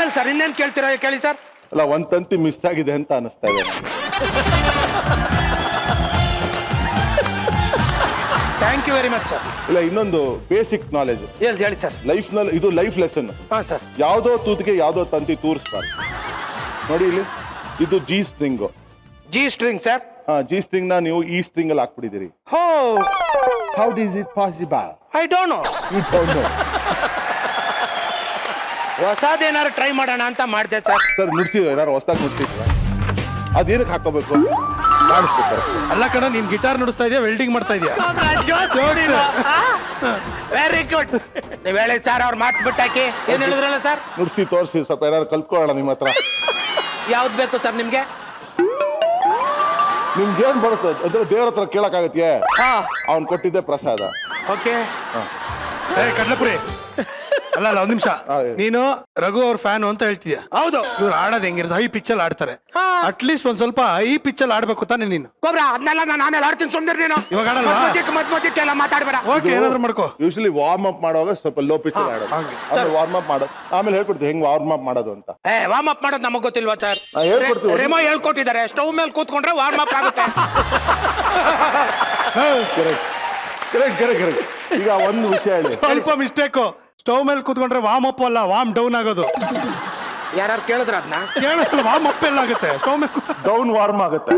ಆಮೇಲೆ ಸರ್ ಇನ್ನೇನು ಕೇಳ್ತೀರಾ ಕೇಳಿ ಸರ್. ಅಲ್ಲ ಒಂದ್ ತಂತಿ ಮಿಸ್ ಆಗಿದೆ ಅಂತ ಅನಿಸ್ತಾ ಇದೆ. Thank you very much sir. ಇಲ್ಲ ಇನ್ನೊಂದು ಬೇಸಿಕ್ ನಾಲೆಜ್ ಹೇಳಿ ಸರ್. ಲೈಫ್ ನಲ್ಲಿ ಇದು ಲೈಫ್ ಲೆಸನ್. ಹಾಂ ಸರ್. ಯಾವುದೋ ತೂತಿಗೆ ಯಾವುದೋ ತಂತಿ ತೂರಿಸ್ಬಾರ್ದು. ನೋಡಿ ಇಲ್ಲಿ ಇದು G string. G string sir. G string ನ ನೀವು ಈ ಸ್ಟ್ರಿಂಗ್ ಅಲ್ಲಿ ಹಾಕ್ಬಿಟ್ಟಿದ್ದೀರಿ. ಹೋ how is it possible? I don't know. You don't know. ಹೊಸದೇನಾದ್ರು ಟ್ರೈ ಮಾಡೋಣ ಅಂತ ಮಾಡಿದೆ ಸರ್. ಸರ್ ನುಡ್ಸಿದ್ರು ಏನಾರು ಹೊಸದಾಗಿ ನುಡ್ಸಿದ್ರ ಅದೇನಕ್ಕೆ ಹಾಕೋಬೇಕು ಮಾಡಿಸ್ಬೇಕು. ಅಲ್ಲ ಕಣ ನೀನ್ ಗಿಟಾರ್ ನುಡಿಸ್ತಾ ಇದೆಯಾ ವೆಲ್ಡಿಂಗ್ ಮಾಡ್ತಾ ಇದೆಯಾ? Very good. ನೀವು ಹೇಳಿ ಸರ್ ಅವ್ರ ಮಾತು ಬಿಟ್ಟಾಕಿ ಏನ್ ಹೇಳಿದ್ರಲ್ಲ ಸರ್. ನುಡ್ಸಿ ತೋರಿಸಿ ಸ್ವಲ್ಪ ಏನಾರು ಕಲ್ತ್ಕೊಳ್ಳೋಣ ನಿಮ್ಮ ಹತ್ರ. ಯಾವ್ದು ಬೇಕು ಸರ್ ನಿಮ್ಗೆ? ನಿಮ್ಗೆ ಏನ್ ಬರುತ್ತೆ ಅಂದ್ರೆ ದೇವ್ರ ಹತ್ರ ಕೇಳಕ್ಕಾಗತ್ತೆ. ಅವ್ನ್ ಕೊಟ್ಟಿದ್ದೆ ಪ್ರಸಾದ. ಓಕೆ. ಕಡ್ಲಪುರಿ ಅಲ್ಲ ಒಂದ್ ನಿಮಿಷ. ಹೇಳಿ. ನೀನು ರಘು ಅವ್ರ ಫ್ಯಾನ್ ಅಂತ ಹೇಳ್ತೀಯ. ಹೌದು. ಇವ್ರು ಆಡೋದ್ ಹೆಂಗಿರುತ್ತೆ ಹೈ ಪಿಚ್ಚಲ್ಲಿ ಆಡ್ತಾರೆ. ಅಟ್ಲೀಸ್ಟ್ ಒಂದ್ ಸ್ವಲ್ಪ ಹೈ ಪಿಚ್ಚಲ್ಲಿ ಆಡ್ಬೇಕು ತಾನೆ ನೀನು. ಕೊಬ್ರ ಅದನ್ನೆಲ್ಲ ನಾನು ಆಮೇಲೆ ಆಡ್ತೀನಿ ಸುಂದರ್. ನೀನು ಇವಾಗ ಆಡಲ್ವಾ? ಮಧ್ಯ ಎಲ್ಲ ಮಾತಾಡ್ಬೇಡ. ಓಕೆ ಏನಾದ್ರು ಮಾಡ್ಕೋ. ಯೂಶಲಿ ವಾರ್ಮ್ ಅಪ್ ಮಾಡುವಾಗ ಸ್ವಲ್ಪ ಲೋ ಪಿಚ್ ಆಡೋದು. ಆಮೇಲೆ ವಾರ್ಮ್ ಅಪ್ ಮಾಡೋದು ಆಮೇಲೆ ಹೇಳ್ಕೊಡ್ತೀವಿ ಹೆಂಗ್ ವಾರ್ಮ್ ಅಪ್ ಮಾಡೋದು ಅಂತ. ವಾರ್ಮ್ ಅಪ್ ಮಾಡೋದು ನಮಗ್ ಗೊತ್ತಿಲ್ವಾ ಸರ್? ಹೇಳ್ಕೊಡ್ತೀವಿ. ರೆಮೋ ಹೇಳ್ಕೊಟ್ಟಿದ್ದಾರೆ. ಸ್ಟವ್ ಮೇಲೆ ಕೂತ್ಕೊಂಡ್ರೆ ವಾರ್ಮ್ ಅಪ್ ಆಗುತ್ತೆ. Correct correct correct. ಈಗ ಒಂದು ವಿಷಯ ಹೇಳಿ. ಸ್ವಲ್ಪ ಮಿಸ್ಟೇಕು. ಸ್ಟವ್ ಮೇಲೆ ಕೂತ್ಕೊಂಡ್ರೆ ವಾಮ್ ಅಪ್ ಅಲ್ಲ ವಾಮ್ ಡೌನ್ ಆಗೋದು. ಯಾರು ಕೇಳಿದ್ರ ಅದನ್ನ? ಕೇಳಿದ್ರೆ ವಾಮ್ ಅಪ್ ಎಲ್ಲ ಆಗುತ್ತೆ. ಸ್ಟವ್ ಮೇಲೆ ಡೌನ್ ವಾರ್ಮ್ ಆಗುತ್ತೆ.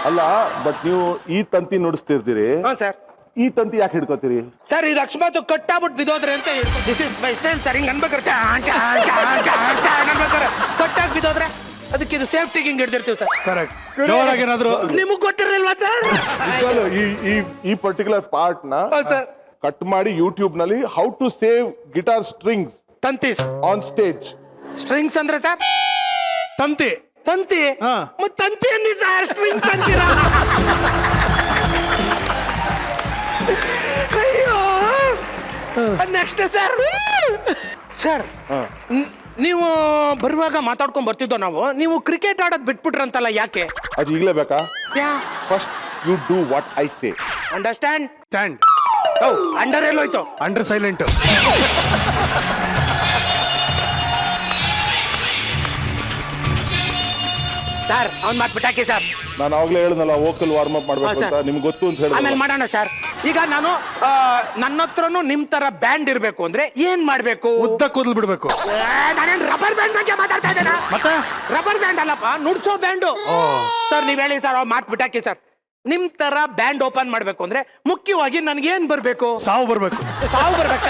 ಅಲ್ಲ ಬಟ್ ನೀವು ಈ ತಂತಿ ನುಡಿಸ್ತಿರ್ತೀರಿ. ಹಾ ಸರ್. ಈ ತಂತಿ ಯಾಕೆ ಹಿಡ್ಕೋತೀರಿ ಸರ್? ಇದು ಅಕಸ್ಮಾತ್ ಕಟ್ಟಾಬಿಟ್ಟು ಬಿದ್ದೋದ್ರೆ ಅಂತ this is my style sir. ಹಿಂಗ್ ಅನ್ಬೇಕಾರೆ ಕಟ್ಟಾಗಿ ಬಿದ್ದೋದ್ರೆ ಅದಕ್ಕೆ ಇದು ಸೇಫ್ಟಿಗೆ ಹಿಂಗ್ ಹಿಡ್ದಿರ್ತೀವಿ ಸರ್. ಕರೆಕ್ಟ್. ಜೋರಾಗಿ ಏನಾದ್ರು ನಿಮಗ್ ಗೊತ್ತಿರಲಿಲ್ವಾ ಸರ್? ಈ ಪರ್ಟಿಕ್ಯುಲರ್ ಪಾರ್ಟ್ ನ ಸರ್ ಕಟ್ ಮಾಡಿ ಯೂಟ್ಯೂಬ್ ನಲ್ಲಿ how to save guitar strings ತಂತೀಸ್ ಆನ್ ಸ್ಟೇಜ್. ಸ್ಟ್ರಿಂಗ್ಸ್ ಅಂದ್ರೆ ಸರ್ ತಂತಿ. ತಂತಿ. ಹಾ. ಮತ್ ತಂತಿ ಅನ್ನಿ ಸರ್ ಸ್ಟ್ರಿಂಗ್ಸ್ ಅಂತೀರಾ? ಅಯ್ಯೋ. Next sir. ಸರ್ ನೀವು ಬರುವಾಗ ಮಾತಾಡ್ಕೊಂಡ್ ಬರ್ತಿದ್ದೋ ನಾವು. ನೀವು ಕ್ರಿಕೆಟ್ ಆಡೋದ್ ಬಿಟ್ಬಿಟ್ರಂತಲ್ಲ ಯಾಕೆ? ಅದು ಈಗಲೇ ಬೇಕಾ? First you do what I say. Understand? Stand. Under ಎಲ್ಲೋಯ್ತು? Under silent. ಸರ್ ಅವ್ನ್ ಮಾತ್ ಬಿಟ್ಟಾಕಿ ಸರ್. ನಾನು ಅವಾಗಲೇ ಹೇಳಿದ್ನಲ್ಲ ವೋಕಲ್ ವಾರ್ಮ್ ಅಪ್ ಮಾಡ್ಬೇಕು ಅಂತ. ನಿಮ್ಗೆ ಗೊತ್ತು ಅಂತ ಆಮೇಲೆ ಹೇಳಿದ್ರೆ ಮಾಡೋಣ ಸರ್. ಈಗ ನಾನು ನನ್ನ ಹತ್ರನು ನಿಮ್ ತರ ಬ್ಯಾಂಡ್ ಇರ್ಬೇಕು ಅಂದ್ರೆ ಏನ್ ಮಾಡ್ಬೇಕು? ಉದ್ದ ಕೂದಲು ಬಿಡ್ಬೇಕು. ನಾನೇನ್ ರಬ್ಬರ್ ಬ್ಯಾಂಡ್ ಬಗ್ಗೆ ಮಾತಾಡ್ತಾ ಇದ್ದೇನಾ? ಮತ್ತೆ ರಬ್ಬರ್ ಬ್ಯಾಂಡ್ ಅಲ್ಲಪ್ಪ, ನುಡ್ಸೋ ಬ್ಯಾಂಡು. ಸರ್ ನೀವ್ ಹೇಳಿ ಸರ್. ಅವ್ರು ಮಾತ್ ಬಿಟ್ಟಾಕಿ ಸರ್. ನಿಮ್ ತರ ಬ್ಯಾಂಡ್ ಓಪನ್ ಮಾಡ್ಬೇಕು ಅಂದ್ರೆ ಮುಖ್ಯವಾಗಿ ನನ್ಗೆ ಏನ್ ಬರ್ಬೇಕು? ಸಾವು ಬರ್ಬೇಕು. ಸಾವು ಬರ್ಬೇಕ?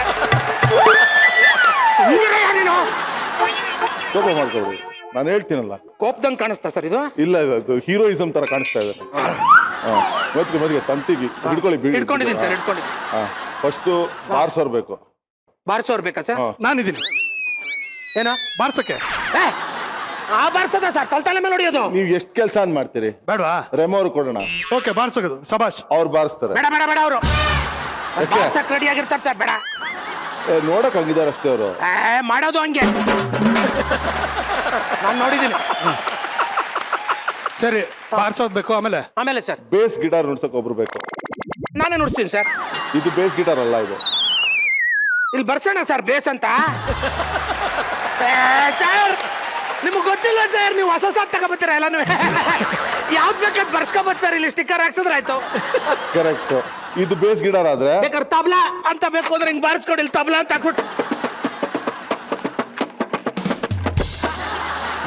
ನೀನು ಕೋಪ ಮಾಡ್ಕೊಳ್ರಿ. ನಾನು ಹೇಳ್ತೀನಲ್ಲ. ಕೋಪದಂಗ್ ಕಾಣಿಸ್ತಾ ಸರ್ ಇದು? ಇಲ್ಲ ಇದು ಹೀರೋಯಿಸಮ್ ತರ ಕಾಣಿಸ್ತಾ ಇದೆ. ಮದ್ಗೆ ತಂತಿಗೆ ಹಿಡ್ಕೊಳ್ಳಿ. ಹಿಡ್ಕೊಂಡಿದ್ದೀನಿ ಸರ್, ಹಿಡ್ಕೊಂಡಿದ್ದೀನಿ. ಫಸ್ಟ್ ಬಾರ್ಸೋರ್ಬೇಕು. ಬಾರ್ಸೋರ್ಬೇಕಾ ಸರ್? ನಾನಿದ್ದೀನಿ ಏನೋ ಬಾರ್ಸಕ್ಕೆ. ಆ ಬಾರ್ಸದ ಸರ್ ತಲೆ ಮೇಲೆ ಹೊಡಿಯೋದು. ನೀವು ಎಷ್ಟು ಕೆಲಸ ಮಾಡ್ತೀರಿ? ಬೇಡವಾ? ರೆಮೋ ಅವ್ರು ಕೊಡೋಣ. ಓಕೆ ಬಾರ್ಸೋದು. ಸಬಾಷ್. ಅವ್ರು ಬಾರಿಸ್ತಾರೆ. ಬೇಡ ಬೇಡ ಬೇಡ. ಅವರು ಬಾರ್ಸಕ್ ರೆಡಿ ಆಗಿರ್ತಾರೆ ಸರ್. ಬೇಡ ನೋಡಕ್ ಹಂಗಿದಾರೆ ಅಷ್ಟೇ ಅವರು. ಮಾಡೋದು ಹಂಗೆ ನಾನು ನೋಡಿದ್ದೀನಿ. ಸರಿ ಬಾರ್ಸೋದ್ ಬೇಕು. ಆಮೇಲೆ ಆಮೇಲೆ ಸರ್ ಬೇಸ್ ಗಿಟಾರ್ ನುಡ್ಸಕ್ ಒಬ್ರು ಬೇಕು. ನಾನೇ ನುಡ್ಸ್ತೀನಿ ಸರ್. ಇದು ಬೇಸ್ ಗಿಟಾರ್ ಅಲ್ಲ, ಇದು ಇಲ್ಲಿ ಬರ್ಸೋಣ ಸರ್ ಬೇಸ್ ಅಂತ. ಸರ್ ನಿಮ್ಗೆ ಗೊತ್ತಿಲ್ಲ ಸರ್, ನೀವು ಹೊಸ ಹೊಸ ತಗೋಬತ್ತೀರ ಎಲ್ಲಾನು. ಯಾವ್ದು ಬೇಕಾದ್ ಬರ್ಸ್ಕೊಬೋದು ಸರ್. ಇಲ್ಲಿ ಸ್ಟಿಕ್ಕರ್ ಹಾಕ್ಸಿದ್ರೆ ಆಯ್ತು. ಕರೆಕ್ಟ್. ಇದು ಬೇಸ್ ಗಿಟಾರ್ ಆದ್ರೆ ಬೇಕಾದ್ರೆ ತಬ್ಲಾ ಅಂತ ಬೇಕು ಅಂದ್ರೆ ಹಿಂಗ್ ಬಾರಿಸ್ಕೊಡಿ. ಇಲ್ಲಿ ತಬ್ಲಾ ಅಂತ ಹಾಕ್ಬಿಟ್ಟು.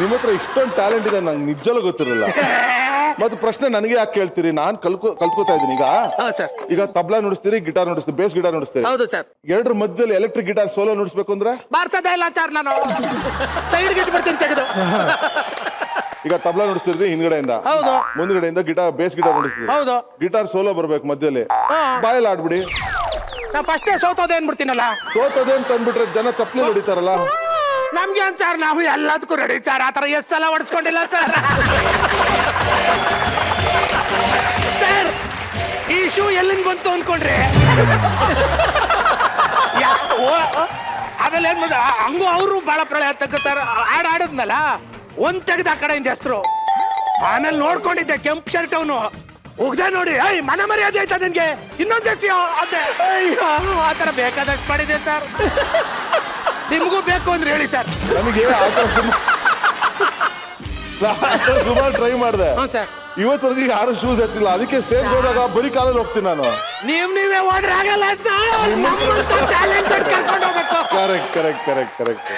ನಿಮ್ಮ ಹತ್ರ ಇಷ್ಟೊಂದು ಟ್ಯಾಲೆಂಟ್ ಇದೆ ನಂಗೆ ನಿಜಲ್ಲೂ ಗೊತ್ತಿರಲಿಲ್ಲ. ಮತ್ತೆ ಪ್ರಶ್ನೆ ನನಗೆ ಯಾಕೆ ಕೇಳ್ತೀರಿ? ನಾನು ಕಲ್ತ್ಕೋತಾ ಇದ್ದೀನಿ ಈಗ. ಸರ್ ಈಗ ತಬ್ಲಾ ನುಡಿಸ್ತೀರಿ, ಗಿಟಾರ್ ನುಡಿಸ್ತೀರಿ, ಬೇಸ್ ಗಿಟಾರ್ ನುಡಿಸ್ತೀರಿ. ಹೌದು ಸರ್. ಎರಡರ ಮಧ್ಯದಲ್ಲಿ ಎಲೆಕ್ಟ್ರಿಕ್ ಗಿಟಾರ್ ಸೋಲೋ ನುಡಿಸ್ಬೇಕು ಅಂದ್ರೆ ಬಾರ್ಸೋದೇ ಇಲ್ಲ ಸರ್. ನಾನು ಸೈಡ್ ಗಿಟ್ ಬರ್ತೀನಿ ತೆಗೆದು. ಈಗ ತಬ್ಲಾ ನುಡಿಸ್ತಿರ್ತೀವಿ ಹಿಂದ್ಗಡೆಯಿಂದ, ಹೌದು. ಮುಂದ್ಗಡೆಯಿಂದ ಗಿಟಾರ್ ಬೇಸ್ ಗಿಟಾರ್ ನುಡಿಸ್ತೀವಿ. ಹೌದು. ಗಿಟಾರ್ ಸೋಲೋ ಬರ್ಬೇಕು ಮಧ್ಯದಲ್ಲಿ. ಬಾಯಲ್ಲಿ ಆಡ್ಬಿಡಿ. ನಾ ಫಸ್ಟೇ ಸೋತೋದೇ ಅನ್ಬಿಡ್ತೀನಲ್ಲ. ಸೋತದೆ ಅಂತ ಅಂದ್ಬಿಟ್ರೆ ಜನ ಚಪ್ಪಲಿ ಹೊಡಿತಾರಲ್ಲ. ನಮ್ಗೆ ಸರ್ ನಾವು ಎಲ್ಲದಕ್ಕೂ ರೆಡಿ ಸರ್. ಆತರ ಎಷ್ಟು ಸಲ ಹೊಡ್ಸ್ಕೊಂಡಿಲ್ಲ ಸರ್. ಸರ್ ಈ ಶೂ ಎಲ್ಲಿಂದ ಬಂತು ಅನ್ಕೊಂಡ್ರೆ ಆಮೇಲೆ ಏನ್ ಮಾಡ ಹಂಗೂ ಅವರು ಬಹಳ ಪ್ರಳಯ ತೆಗ್ತಾರ. ಆಡದ್ನಲ್ಲ ಒಂದ್ ತೆಗ್ದ ಆ ಕಡೆಯಿಂದ ಹೆಸರು. ಆಮೇಲೆ ನೋಡ್ಕೊಂಡಿದ್ದೆ ಕೆಂಪು ಶರ್ಟ್ ಅವನು ಉಗ್ದೆ ನೋಡಿ. ಮನೆ ಮರ್ಯಾದೆ ಆಯ್ತಾ ನಿನ್ಗೆ? ಇನ್ನೊಂದ್ ಅದೇ ಆತರ ಬೇಕಾದಷ್ಟು ಮಾಡಿದೆ ಸರ್. ನಿಮ್ಗೂ ಬೇಕು ಅಂದ್ರೆ ಹೇಳಿ ಸರ್. ನನಗೆ ಆ ಥರ ಸುಮಾರು ಟ್ರೈ ಮಾಡಿದೆ. ಹ್ಞೂ ಸರ್. ಇವತ್ತವರೆಗೆ ಯಾರು ಶೂಸ್ ಎತ್ತಿಲ್ಲ. ಅದಕ್ಕೆ ಸ್ಟೇಜ್ ಹೋದಾಗ ಬರೀ ಕಾಲಲ್ಲಿ ಹೋಗ್ತೀನಿ ನಾನು. ನೀವೇ ಹೋದ್ರೆ ಆಗಲ್ಲ ಸರ್. ಟ್ಯಾಲೆಂಟೆಡ್ ಕರ್ಕೊಂಡು ಹೋಗ್ಬೇಕು. Correct correct correct correct.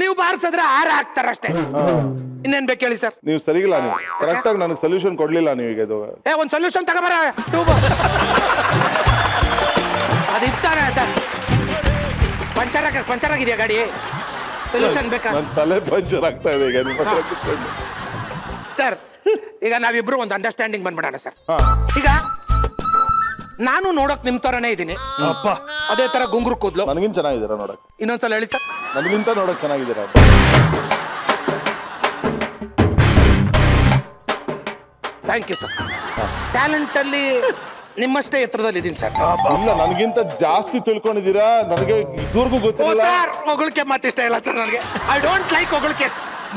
ನೀವು ಬಾರಿಸಿದ್ರೆ ಹಾರ ಹಾಕ್ತಾರಷ್ಟೇ. ಇನ್ನೇನ್ ಬೇಕು ಹೇಳಿ ಸರ್. ನೀವು ಸರಿಗಿಲ್ಲ. ನೀವು ಕರೆಕ್ಟ್ ಆಗಿ ನನಗೆ ಸೊಲ್ಯೂಷನ್ ಕೊಡ್ಲಿಲ್ಲ ನೀವು ಈಗ. ಇದು ಒಂದ್ ಸೊಲ್ಯೂಷನ್ ತಗೋಬರ ಟ್ಯೂಬ್ ಅದು ಇರ್ತಾನೆ ಸರ್. ಪಂಚರ್ ಆಗಿದೆಯಾ ಗಾಡಿ? ಸೊಲ್ಯೂಷನ್ ಬೇಕಾ? ನನ್ನ ತಲೆ ಪಂಚರ್ ಆಗ್ತಾ ಇದೆ ಈಗ ನಿಮ್ಮ ಹತ್ರ ಕೂತ್ಕೊಂಡು. ಸರ್ ಈಗ ನಾವಿಬ್ರು ಒಂದು ಅಂಡರ್ಸ್ಟ್ಯಾಂಡಿಂಗ್ ಬಂದ್ಬಿಡೋಣ ಸರ್. ಹಾ. ಈಗ ನಾನು ನೋಡಕ್ ನಿಮ್ ತರನೇ ಇದ್ದೀನಿ. ಅಪ್ಪ ಅದೇ ತರ ಗುಂಗುರು ಕೂದ್ಲು. ನನಗಿಂತ ಚೆನ್ನಾಗಿದ್ದೀರಾ ನೋಡಕ್. ಇನ್ನೊಂದ್ಸಲ ಹೇಳಿ ಸರ್. ನನಗಿಂತ ನೋಡಕ್ ಚೆನ್ನಾಗಿದ್ದೀರಾ. Thank you sir. ಟ್ಯಾಲೆಂಟ್ ಅಲ್ಲಿ ನಿಮ್ಮಷ್ಟೇ ಎತ್ತರದಲ್ಲಿ ಇದೀನಿ ಸರ್. ಇಲ್ಲ, ನನಗಿಂತ ಜಾಸ್ತಿ ತಿಳ್ಕೊಂಡಿದ್ದೀರಾ. ನನಗೆ ಇದುವರೆಗೂ ಗೊತ್ತಿಲ್ಲ. ಹೊಗಳಿಕೆ ಮಾತಿಷ್ಟ ಇಲ್ಲ ಸರ್ ನನಗೆ. ಐ ಡೋಂಟ್ ಲೈಕ್ ಹೊಗಳಿಕೆ.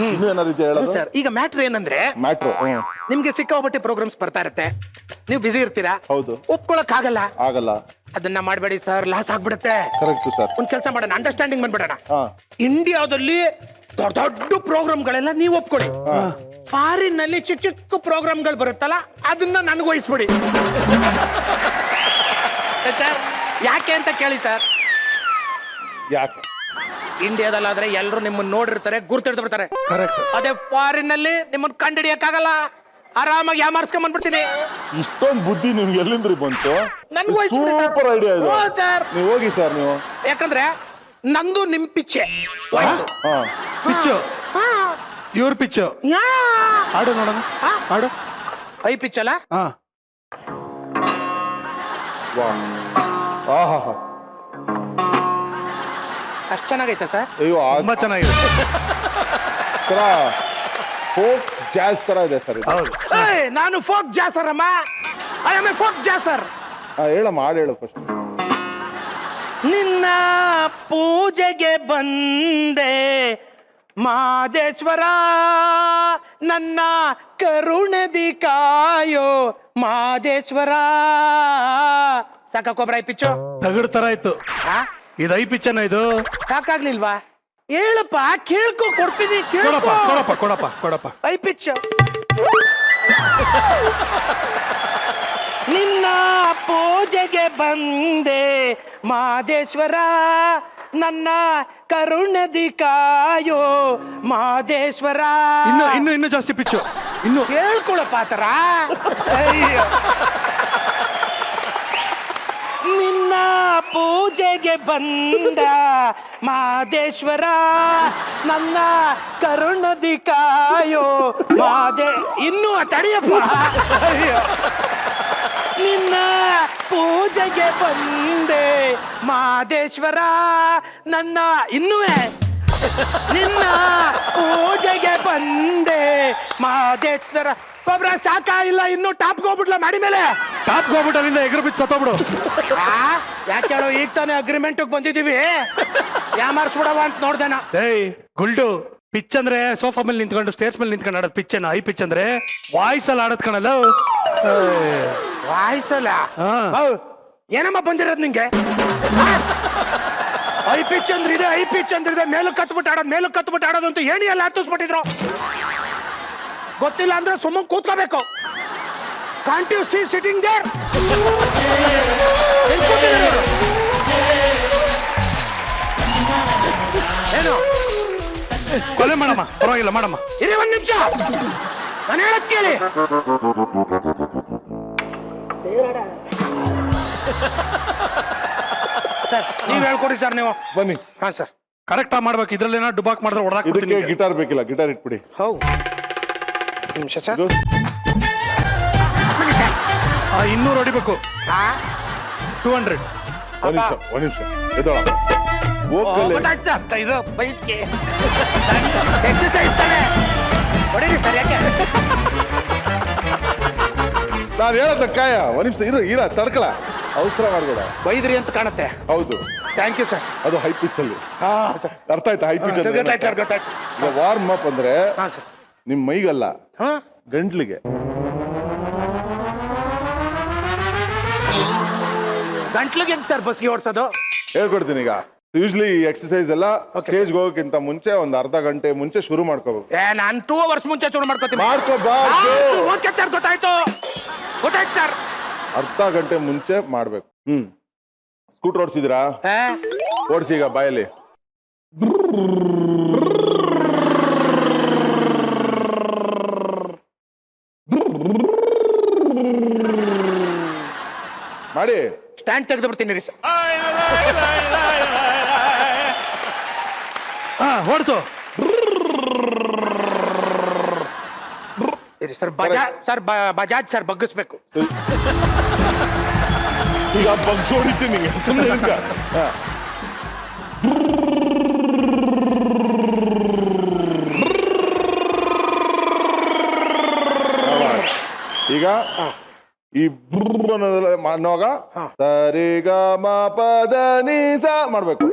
ಇನ್ನೂ ಏನಾರು ಇದೆ ಹೇಳೋದು? ಸರ್ ಈಗ ಮ್ಯಾಟ್ರ್ ಏನಂದ್ರೆ ಮ್ಯಾಟ್ರು. ನಿಮ್ಗೆ ಸಿಕ್ಕಾಪಟ್ಟೆ ಪ್ರೋಗ್ರಾಮ್ಸ್ ಬರ್ತಾ ಇರುತ್ತೆ. ನೀವು ಬಿಸಿ ಇರ್ತೀರಾ. ಹೌದು. ಒಪ್ಕೊಳಕ್ ಆಗಲ್ಲ. ಆಗಲ್ಲ. ಅದನ್ನ ಮಾಡಬೇಡಿ ಸರ್, ಲಾಸ್ ಆಗ್ಬಿಡುತ್ತೆ. Correct sir. ಒಂದ್ ಕೆಲಸ ಮಾಡೋಣ, ಅಂಡರ್ಸ್ಟ್ಯಾಂಡಿಂಗ್ ಬಂದ್ಬಿಡೋಣ. ಹಾ. ಇಂಡಿಯಾದಲ್ಲಿ ದೊಡ್ಡ ದೊಡ್ಡ ಪ್ರೋಗ್ರಾಮ್ಗಳೆಲ್ಲ ನೀವು ಒಪ್ಕೊಡಿ. ಫಾರಿನ್ ನಲ್ಲಿ ಚಿಕ್ಕ ಚಿಕ್ಕ ಪ್ರೋಗ್ರಾಮ್ಗಳು ಬರುತ್ತಲ್ಲ ಅದನ್ನ ನನಗೆ ವಹಿಸ್ಬಿಡಿ ಸರ್. ಯಾಕೆ ಅಂತ ಕೇಳಿ ಸರ್. ಯಾಕೆ? ಇಂಡಿಯಾದಲ್ಲಾದ್ರೆ ಎಲ್ಲರೂ ನಿಮ್ಮನ್ನ ನೋಡಿರ್ತಾರೆ, ಗುರ್ತಿಡ್ದು ಬಿಡ್ತಾರೆ. ಕರೆಕ್ಟ್. ಅದೇ ಫಾರಿನ್ ನಲ್ಲಿ ನಿಮ್ಮನ್ನ ಕಂಡಿಡಿಯಕ್ಕಾಗಲ್ಲ. ಆರಾಮಾಗಿ ಯಾಮಾರ್ಸ್ಕೊಂಡ್ ಬಂದ್ಬಿಡ್ತೀನಿ. ಇಷ್ಟೊಂದು ಬುದ್ಧಿ ನಿಮ್ಗೆ ಎಲ್ಲಿಂದ್ರಿ ಬಂತು? ನನ್ಗೆ ವಹಿಸ್ಬಿಡಿ ಸರ್. ಸೂಪರ್ ಐಡಿಯಾ ಇದೆ. ಹ್ಞೂ ಸರ್. ನೀವು ಹೋಗಿ ಸರ್ ನೀವು. ಯಾಕಂದ್ರೆ ನಂದು ನಿಮ್ ಪಿಚ್ಚೆ ವಯಸ್ಸು. ಹಾ. ಪಿಚ್ಚು ಇವ್ರ ಪಿಚ್ಚು. ಯಾ ಆಡು ನೋಡೋಣ. ಆಡು. ಐ ಪಿಚ್ ಅಲ್ಲ. ಹಾ. ಆಹಾ. ಅಷ್ಟ್ ಚೆನ್ನಾಗೈತೆ ಸರ್. ಅಯ್ಯೋ, ತುಂಬಾ ಚೆನ್ನಾಗಿದೆ. ಫೋಕ್ ಜಾಜ್ ತರ ಇದೆ ಸರ್ ಇದು. ಹೌದು. ನಾನು ಫೋಕ್ ಜಾಸರ್ ಅಮ್ಮ. I am a folk jazzer. ಹೇಳಮ್ಮ, ಹಾಡು ಹೇಳು ಫಸ್ಟ್. ನಿನ್ನ ಪೂಜೆಗೆ ಬಂದೆ ಮಾದೇಶ್ವರ, ನನ್ನ ಕರುಣದಿ ಕಾಯೋ ಮಾದೇಶ್ವರ. ಸಾಕಾಕೊಬ್ರ ಐ ಪಿಚ್ಚು. ತಗಡ್ ತರ ಇತ್ತು ಇದು. ಐ ಪಿಚ್ಚನ ಇದು. ಸಾಕಾಗ್ಲಿಲ್ವಾ? ಹೇಳಪ್ಪ, ಕೇಳ್ಕೊ, ಕೊಡ್ತೀನಿ. ಕೊಡಪ್ಪ ಕೊಡಪ್ಪ ಕೊಡಪ್ಪ ಕೊಡಪ್ಪ. High pitch. ನಿನ್ನ ಪೂಜೆಗೆ ಬಂದೆ ಮಾದೇಶ್ವರ, ನನ್ನ ಕರುಣದಿ ಕಾಯೋ ಮಾದೇಶ್ವರ. ಇನ್ನು ಇನ್ನು ಇನ್ನು ಜಾಸ್ತಿ ಪಿಚ್ಚು. ಇನ್ನು ಕೇಳ್ಕೊಳಪ್ಪ ಆತರ. ಅಯ್ಯೋ. ನಿನ್ನ ಪೂಜೆಗೆ ಬಂದ ಮಾದೇಶ್ವರ, ನನ್ನ ಕರುಣದಿ ಕಾಯೋ ಇನ್ನೂ ತಡಿಯಪ್ಪ. ನಿನ್ನ ಪೂಜೆಗೆ ಬಂದೆ ಮಾದೇಶ್ವರ, ನನ್ನ ಇನ್ನುವೆ ನಿನ್ನ ಪೂಜೆಗೆ ಬಂದೆ ಮಾದೇಶ್ವರ. ಒಬ್ರ ಸಾಕ ಇಲ್ಲ, ಇನ್ನು ಟಾಪ್ಗೆ ಹೋಗ್ಬಿಡ್ಲ ಮಾಡಿ ಮೇಲೆ. ಟಾಪ್ಗೆ ಹೋಗ್ಬಿಟ್ಟು ಅಲ್ಲಿಂದ ಎಗ್ರ ಬಿದ್ದು ಸತ್ತೋಗ್ಬಿಡು. ಯಾಕೆ ಹೇಳೋ, ಈಗ ತಾನೇ ಅಗ್ರಿಮೆಂಟ್ ಬಂದಿದೀವಿ, ಯಾಮಾರ್ಸ್ಬಿಡವ ಅಂತ ನೋಡ್ದೇನ. ಏಯ್ ಗುಲ್ಟು, ಪಿಚ್ ಅಂದ್ರೆ ಸೋಫಾ ಮೇಲೆ ನಿಂತ್ಕೊಂಡು ಸ್ಟೇಜ್ ಮೇಲೆ ನಿಂತ್ಕೊಂಡು ಆಡೋದು ಪಿಚ್. ಐ ಪಿಚ್ ಅಂದ್ರೆ ವಾಯ್ಸ್ ಅಲ್ಲಿ ಆಡೋದ್ ಕಣಲ್ಲ. ವಾಯ್ಸಲ್ಲ ಏನಮ್ಮ ಬಂದಿರೋದು ನಿಂಗೆ? ಐ ಪಿಚ್ ಅಂದ್ರೆ ಇದೆ, ಐ ಪಿಚ್ ಅಂದ್ರೆ ಇದೆ. ಮೇಲಕ್ಕೆ ಕತ್ಬಿಟ್ಟು ಆಡೋದು ಅಂತ ಏಣಿ ಎಲ್ಲ ಹತ್ತಿಸ್ಬಿಟ್ಟಿದ್ರು. ಗೊತ್ತಿಲ್ಲ ಅಂದ್ರೆ ಸುಮ್ಮನೆ ಕೂತ್ಕೋಬೇಕು. Can't you see sitting there? ಏನು ಕೊಲೆ ಮಾಡಮ್ಮ, ಪರವಾಗಿಲ್ಲ ಮಾಡಮ್ಮ. ಇರಿ ಒಂದ್ ನಿಮಿಷ, ನಾನು ಹೇಳದ್ ಕೇಳಿ. ಸರ್ ನೀವ್ ಹೇಳ್ಕೊಡಿ ಸರ್. ನೀವು ಬನ್ನಿ. ಹಾ ಸರ್. ಕರೆಕ್ಟ್ ಆಗಿ ಮಾಡ್ಬೇಕು. ಇದ್ರಲ್ಲಿ ಏನೋ ಡುಬಾಕ್ ಮಾಡಿದ್ರೆ ಇದಕ್ಕೆ ಹೊಡೆದಾಕ್ಬಿಡ್ತೀನಿ. ಗಿಟಾರ್ ಬೇಕಿಲ್ಲ, ಗಿಟಾರ್ ಇಟ್ಬಿಡಿ. ಹೌದು ನಿಮಿಷ ಸರ್. ಇದು 200 ಹೊಡಿಬೇಕು. 200. ಒಂದ್ ನಿಮಿಷ ಎದೋಳ. ಇದು ಬೈಸ್ಗೆ ಎಕ್ಸರ್ಸೈಸ್ ತಾನೆ. ಹೊಡೀರಿ ಸರ್. ಯಾಕೆ ನಾನು ಹೇಳದ ಕಾಯ. ಒಂದ್ ನಿಮಿಷ ಇರ ತಡ್ಕಲ, ಅವಸರ ಮಾಡ್ಬೇಡ. ಬೈದ್ರಿ ಅಂತ ಕಾಣುತ್ತೆ. ಹೌದು, ಥ್ಯಾಂಕ್ ಯು ಸರ್. ಅದು ಹೈ ಪಿಚ್ ಅಲ್ಲಿ. ಅರ್ಥ ಆಯ್ತಾ? ಹೈ ಪಿಚ್ ಸರ್ ಗೊತ್ತಾಯ್ತು ಸರ್, ಗೊತ್ತಾಯ್ತು. ಈಗ ವಾರ್ಮ್ ಅಪ್ ಅಂದ್ರೆ ಹಾ ಸರ್. ನಿಮ್ ಮೈಗಲ್ಲ, ಹಾ ಗಂಟ್ಲಿಗೆ. ಗಂಟ್ಲಿಗೆ ಹೆಂಗ್ ಸರ್ ಬಸ್ಗೆ ಓಡಿಸೋದು? ಹೇಳ್ಕೊಡ್ತೀನಿ ಈಗ. ಯೂಸ್ಲಿ ಎಕ್ಸಸೈಸ್ ಎಲ್ಲ ಸ್ಟೇಜ್ ಹೋಗೋಕ್ಕಿಂತ ಮುಂಚೆ ಒಂದ್ ಅರ್ಧ ಗಂಟೆ ಮುಂಚೆ ಶುರು ಮಾಡ್ಕೋಬೇಕು. ನಾನು 2 hours ಮುಂಚೆ ಶುರು ಮಾಡ್ಕೋತೀನಿ. ಮಾಡ್ಕೋಬಾರ್ದು. ಓಕೆ ಸರ್, ಗೊತ್ತಾಯ್ತು ಸರ್. ಅರ್ಧ ಗಂಟೆ ಮುಂಚೆ ಮಾಡ್ಬೇಕು. ಸ್ಕೂಟರ್ ಓಡಿಸಿದಿರಾ? ಓಡಿಸಿ ಈಗ ಬಾಯಲ್ಲಿ. ಮಾಡಿ. ಸ್ಟ್ಯಾಂಡ್ ತೆಗೆದು ಬಿಡ್ತೀನಿ ರೀ ಸರ್. ಓಡಿಸು. ಇರಿ ಸರ್, ಬಜಾಜ್ ಸರ್ ಬಗ್ಗಿಸ್ಬೇಕು. ಈಗ ಬಗ್ಸ್ ಹೊಡಿತೀನಿ ನಿಂಗೆ, ಸುಮ್ಮನೆ ನಿಂತ್ಕ. ಈಗ ಈ ಅನ್ನೋವಾಗ ಸರಿ ಗ ಮ ಪದ ನಿ ಸ ಮಾಡ್ಬೇಕು.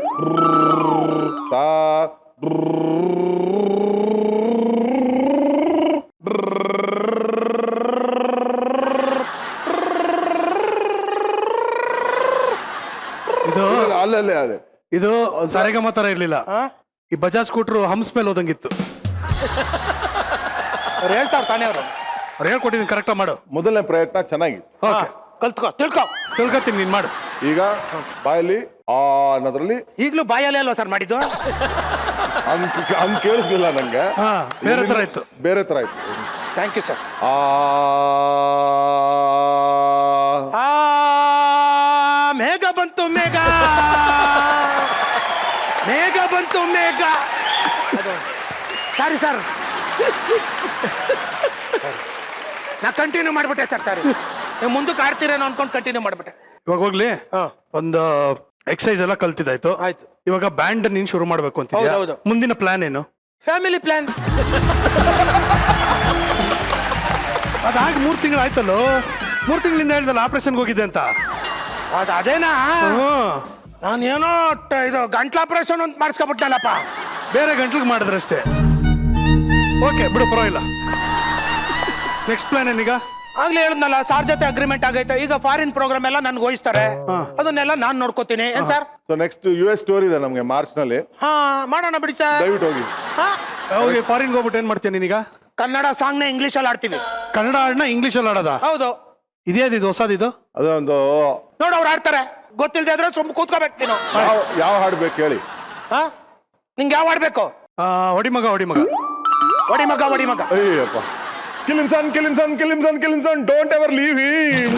ಇದು ಅಲ್ಲೇ ಅದೇ ಇದು ಸರಿಗಮ ತರ ಇರ್ಲಿಲ್ಲ. ಈ ಬಜಾಜ್ ಸ್ಕೂಟರ್ ಹಂಸ್ ಮೇಲೆ ಹೋದಂಗಿತ್ತು. ಅವ್ರು ಹೇಳ್ತಾರ ತಾನೇ ಅವರು. ಅವ್ರು ಹೇಳ್ಕೊಟ್ಟಿದ್ದೀನಿ, ಕರೆಕ್ಟ್ ಮಾಡು. ಮೊದಲನೇ ಪ್ರಯತ್ನ ಚೆನ್ನಾಗಿತ್ತು. ಓಕೆ, ತಿಳ್ಕೊತೀನಿ, ನೀನ್ ಮಾಡು. ಈಗ ಬಾಯಲ್ಲಿ ಆ ಅನ್ನೋದ್ರಲ್ಲಿ ಈಗಲೂ ಬಾಯಲ್ಲೇ ಅಲ್ವಾ ಸರ್ ಮಾಡಿದ್ದು? ಹಂಗ್ ಕೇಳಿಸ್ಲಿಲ್ಲ ನಂಗೆ. ಬೇರೆ ತರ ಇತ್ತು. ಬೇರೆ ತರ ಇತ್ತು. Thank you sir. ಮೇಘ ಬಂತು, ಮೇಘ ಬಂತು, ಮೇಘ. ಸಾರಿ ಸರ್, ನಾ ಕಂಟಿನ್ಯೂ ಮಾಡ್ಬಿಟ್ಟೆ ಸರ್. ಸಾರಿ, ನೀವು ಮುಂದಕ್ಕೆ ಆಡ್ತೀರೇನೋ ಅನ್ಕೊಂಡು ಕಂಟಿನ್ಯೂ ಮಾಡ್ಬಿಟ್ಟೆ. ಇವಾಗ ಹೋಗ್ಲಿ, ಒಂದು ಎಕ್ಸಸೈಸ್ ಎಲ್ಲ ಕಲ್ತಿದ್ದಾಯ್ತು. ಆಯ್ತು, ಇವಾಗ ಬ್ಯಾಂಡ್ ನೀನ್ ಶುರು ಮಾಡ್ಬೇಕು ಅಂತ. ಹೌದು. ಮುಂದಿನ ಪ್ಲಾನ್ ಏನು? Family plan. ಅದಾಗ 3 ತಿಂಗಳು ಆಯ್ತಲ್ಲೋ. 3 ತಿಂಗಳಿಂದ ಹೇಳಿದಲ್ಲ ಆಪರೇಷನ್ಗೆ ಹೋಗಿದ್ದೆ ಅಂತ. ಅದೇನಾ? ನಾನೇನೋ ಇದು ಗಂಟ್ಲ ಆಪರೇಷನ್ ಅಂತ ಮಾಡಿಸ್ಕೊಬಿಟ್ಟಲ್ಲಪ್ಪ. ಬೇರೆ ಗಂಟ್ಲಿಗೆ ಮಾಡಿದ್ರಷ್ಟೇ. ಓಕೆ ಬಿಡು, ಪರವಾಗಿಲ್ಲ. ನೆಕ್ಸ್ಟ್ ಪ್ಲಾನ್ ಏನೀಗ? ಆಗ್ಲೇ ಹೇಳಿದ್ನಲ್ಲ, ಸಾರ್ ಜೊತೆ ಅಗ್ರಿಮೆಂಟ್ ಆಗೈತೆ. ಈಗ ಫಾರಿನ್ ಪ್ರೋಗ್ರಾಮ್ ಎಲ್ಲ ನನ್ಗೆ ವಹಿಸ್ತಾರೆ, ಅದನ್ನೆಲ್ಲ ನಾನ್ ನೋಡ್ಕೋತೀನಿ. ಏನ್ sir? So next US tour ಇದೆ ನಮ್ಗೆ ಮಾರ್ಚ್ ನಲ್ಲಿ. ಮಾಡೋಣ ಬಿಡಿ ಸರ್, ದಯವಿಟ್ಟು ಹೋಗಿ. ಹೋಗಿ ಫಾರಿನ್ ಹೋಗ್ಬಿಟ್ಟು ಏನ್ ಮಾಡ್ತೀನಿ ನೀನೀಗ? ಕನ್ನಡ ಸಾಂಗ್ ನ ಇಂಗ್ಲಿಷ್ ಅಲ್ಲಿ ಆಡ್ತೀವಿ. ಕನ್ನಡ ಹಾಡನ್ನ ಇಂಗ್ಲಿಷ್ ಅಲ್ಲಿ ಆಡೋದ? ಹೌದು. ಇದೇದಿದು ಹೊಸದಿದು? ಅದೊಂದು ನೋಡು, ಅವ್ರು ಆಡ್ತಾರೆ. ಗೊತ್ತಿಲ್ಲದೆ ಇದ್ರೆ ಸುಮ್ಮ ಕೂತ್ಕೋಬೇಕು ನೀನು. ಯಾವ ಹಾಡ್ಬೇಕು ಹೇಳಿ? ನಿಂಗೆ ಯಾವ ಹಾಡ್ಬೇಕು? ಹೊಡಿಮಗ. Ayyappa. Kill him son, don't ever leave him.